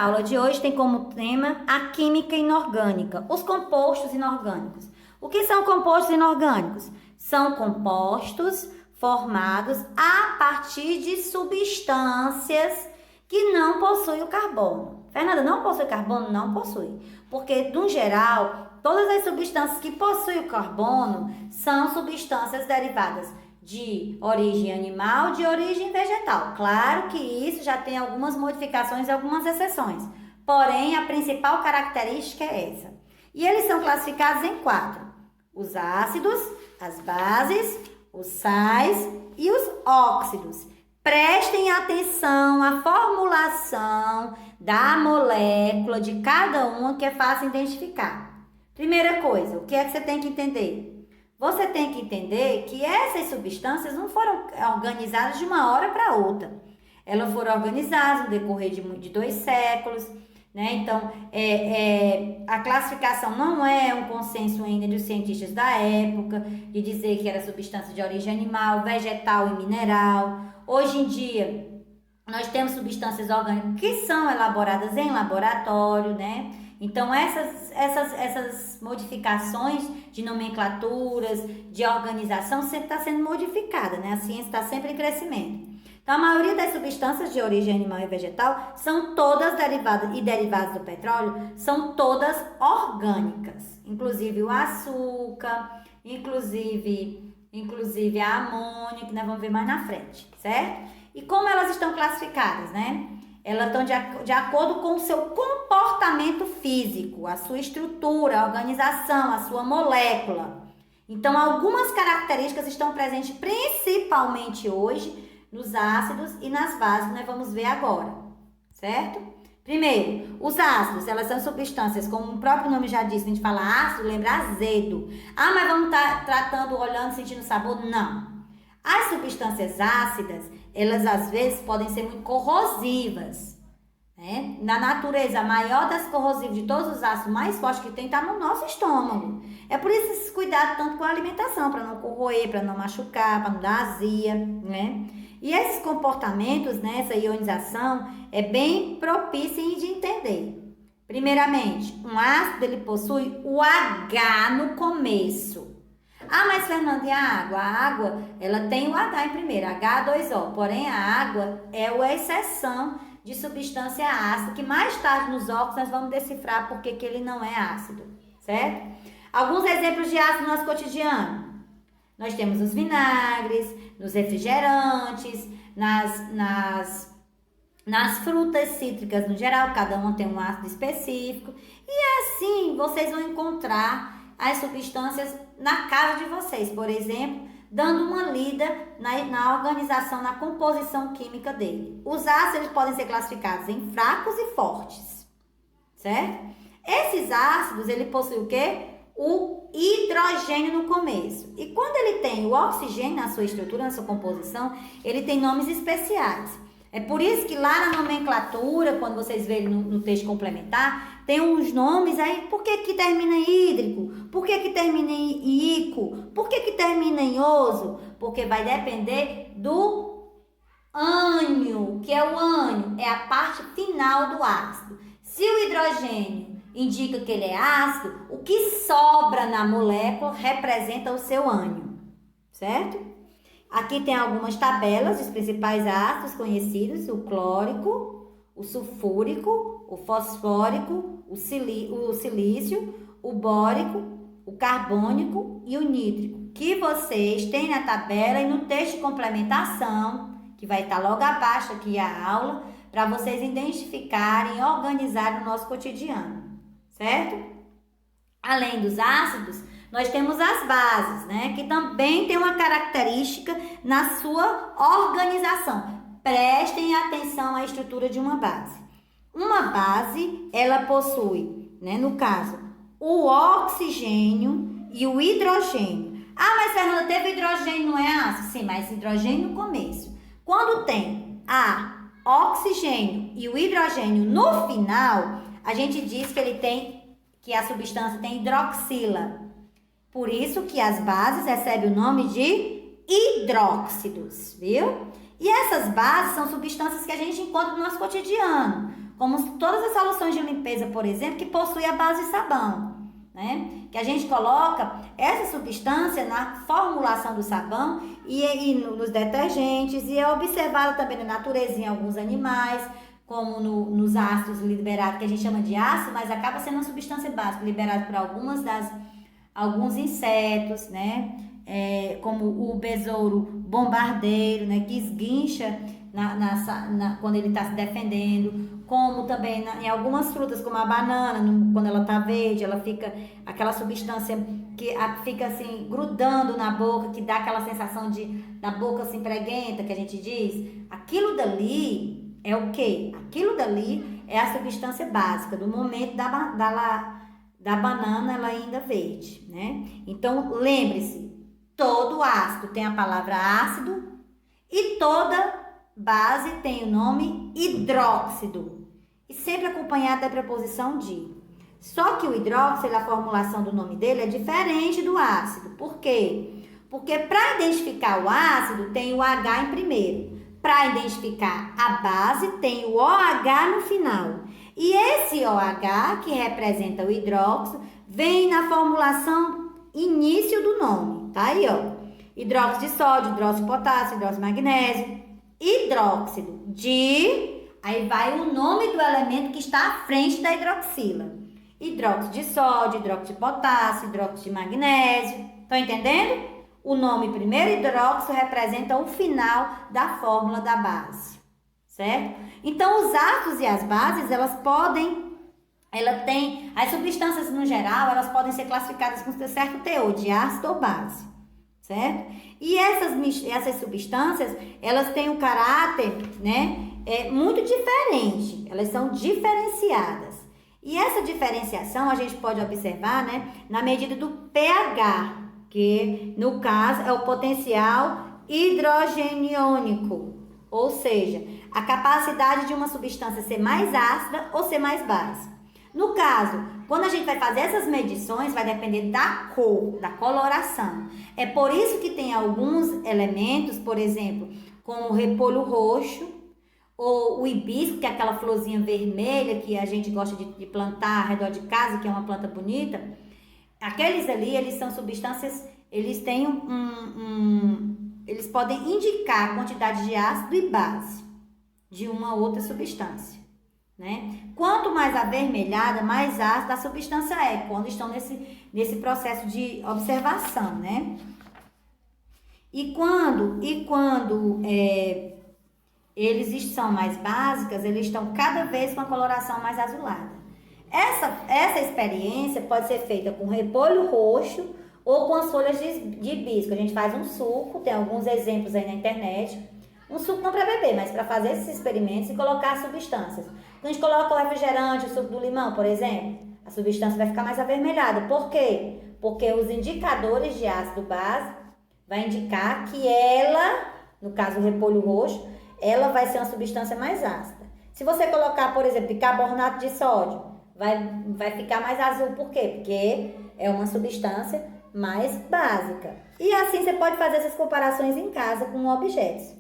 aula de hoje tem como tema a química inorgânica, os compostos inorgânicos. O que são compostos inorgânicos? São compostos formados a partir de substâncias que não possuem o carbono. Fernanda, não possui carbono? Não possui. Porque, no geral, todas as substâncias que possuem o carbono são substâncias derivadas de origem animal, de origem vegetal. Claro que isso já tem algumas modificações e algumas exceções. Porém, a principal característica é essa. E eles são classificados em 4. Os ácidos, as bases, os sais e os óxidos. Prestem atenção à formulação da molécula de cada uma, que é fácil identificar. Primeira coisa, o que é que você tem que entender? Você tem que entender que essas substâncias não foram organizadas de uma hora para outra. Elas foram organizadas no decorrer de 2 séculos, né? Então, a classificação não é um consenso ainda dos cientistas da época, de dizer que era substância de origem animal, vegetal e mineral. Hoje em dia, nós temos substâncias orgânicas que são elaboradas em laboratório, né? Então, essas modificações de nomenclaturas, de organização, sempre está sendo modificada, né? A ciência está sempre em crescimento. Então, a maioria das substâncias de origem animal e vegetal são todas derivadas do petróleo, são todas orgânicas. Inclusive o açúcar, inclusive a amônia, que nós vamos ver mais na frente, certo? E como elas estão classificadas, né? Elas estão de acordo com o seu comportamento físico, a sua estrutura, a organização, a sua molécula. Então, algumas características estão presentes principalmente hoje nos ácidos e nas bases, que nós vamos ver agora, certo? Primeiro, os ácidos, elas são substâncias, como o próprio nome já disse, a gente fala ácido, lembra azedo. Ah, mas vamos estar tratando, olhando, sentindo sabor? Não. As substâncias ácidas, elas às vezes podem ser muito corrosivas, né? Na natureza, a maior das corrosivas de todos os ácidos mais fortes que tem está no nosso estômago. É por isso esse cuidado tanto com a alimentação, para não corroer, para não machucar, para não dar azia, né? E esses comportamentos, né, essa ionização, é bem propícia de entender. Primeiramente, um ácido ele possui o H no começo. Ah, mas Fernanda, e a água? A água, ela tem o H em primeiro, H2O. Porém, a água é uma exceção de substância ácida, que mais tarde nos óxidos nós vamos decifrar porque que ele não é ácido, certo? Alguns exemplos de ácido no nosso cotidiano. Nós temos os vinagres, nos refrigerantes, nas frutas cítricas no geral, cada uma tem um ácido específico. E assim vocês vão encontrar as substâncias na casa de vocês, por exemplo, dando uma lida na organização, na composição química dele. Os ácidos eles podem ser classificados em fracos e fortes, certo? Esses ácidos, ele possui o quê? O hidrogênio no começo. E quando ele tem o oxigênio na sua estrutura, na sua composição, ele tem nomes especiais. É por isso que lá na nomenclatura, quando vocês verem no texto complementar, tem uns nomes aí, por que que termina em hídrico? Por que que termina em ico? Por que que termina em oso? Porque vai depender do ânion, que é o ânion, é a parte final do ácido. Se o hidrogênio indica que ele é ácido, o que sobra na molécula representa o seu ânion, certo? Aqui tem algumas tabelas dos principais ácidos conhecidos, o clórico, o sulfúrico, o fosfórico, o silício, o bórico, o carbônico e o nítrico, que vocês têm na tabela e no texto de complementação, que vai estar logo abaixo aqui a aula, para vocês identificarem e organizarem o nosso cotidiano, certo? Além dos ácidos, nós temos as bases, né? Que também tem uma característica na sua organização. Prestem atenção à estrutura de uma base. Uma base, ela possui, né, no caso, o oxigênio e o hidrogênio. Ah, mas Fernanda, teve hidrogênio, não é ácido? Sim, mas hidrogênio no começo. Quando tem oxigênio e o hidrogênio no final, a gente diz que a substância tem hidroxila. Por isso que as bases recebem o nome de hidróxidos, viu? E essas bases são substâncias que a gente encontra no nosso cotidiano, como todas as soluções de limpeza, por exemplo, que possuem a base de sabão, né? Que a gente coloca essa substância na formulação do sabão e nos detergentes, e é observado também na natureza em alguns animais, como nos ácidos liberados, que a gente chama de ácido, mas acaba sendo uma substância básica, liberada por alguns insetos, né? Como o besouro bombardeiro, né? Que esguincha quando ele está se defendendo, como também em algumas frutas, como a banana, quando ela está verde, ela fica, aquela substância que fica assim, grudando na boca, que dá aquela sensação da boca assim preguenta, que a gente diz. Aquilo dali é o quê? Aquilo dali é a substância básica do momento da banana, ela ainda verde, né? Então, lembre-se, todo ácido tem a palavra ácido e toda base tem o nome hidróxido, e sempre acompanhado da preposição de. Só que o hidróxido, a formulação do nome dele é diferente do ácido. Por quê? Porque para identificar o ácido tem o H em primeiro. Para identificar a base tem o OH no final. E esse OH, que representa o hidróxido, vem na formulação início do nome. Tá aí, ó. Hidróxido de sódio, hidróxido de potássio, hidróxido de magnésio. Hidróxido de... Aí vai o nome do elemento que está à frente da hidroxila. Hidróxido de sódio, hidróxido de potássio, hidróxido de magnésio. Estão entendendo? O nome primeiro hidróxido representa o final da fórmula da base. Certo? Então, os ácidos e as bases, as substâncias no geral, elas podem ser classificadas com um certo teor de ácido ou base. Certo? E essas substâncias, elas têm um caráter, né, muito diferente, elas são diferenciadas. E essa diferenciação a gente pode observar, né, na medida do pH, que no caso é o potencial hidrogeniônico, ou seja, a capacidade de uma substância ser mais ácida ou ser mais base. No caso, quando a gente vai fazer essas medições, vai depender da cor, da coloração. É por isso que tem alguns elementos, por exemplo, como o repolho roxo, ou o hibisco, que é aquela florzinha vermelha que a gente gosta de plantar ao redor de casa, que é uma planta bonita. Aqueles ali, eles são substâncias, eles têm eles podem indicar a quantidade de ácido e base de uma outra substância, né? Quanto mais avermelhada, mais ácida a substância é, quando estão nesse processo de observação, né? E quando eles são mais básicas, eles estão cada vez com a coloração mais azulada. Essa experiência pode ser feita com repolho roxo ou com as folhas de hibisco. A gente faz um suco, tem alguns exemplos aí na internet. Um suco não para beber, mas para fazer esses experimentos e colocar as substâncias. Quando a gente coloca o refrigerante, o suco do limão, por exemplo, a substância vai ficar mais avermelhada. Por quê? Porque os indicadores de ácido base vai indicar que ela, no caso o repolho roxo, ela vai ser uma substância mais ácida. Se você colocar, por exemplo, bicarbonato de sódio, vai ficar mais azul. Por quê? Porque é uma substância mais básica. E assim você pode fazer essas comparações em casa com objetos.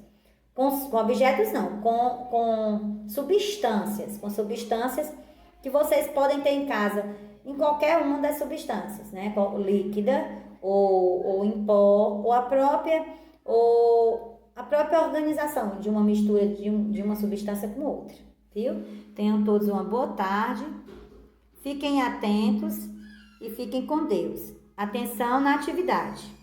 Com objetos não, com substâncias. Com substâncias que vocês podem ter em casa, em qualquer uma das substâncias, né? Líquida, ou em pó, ou a própria organização de uma mistura de uma substância com outra, viu? Tenham todos uma boa tarde, fiquem atentos e fiquem com Deus. Atenção na atividade.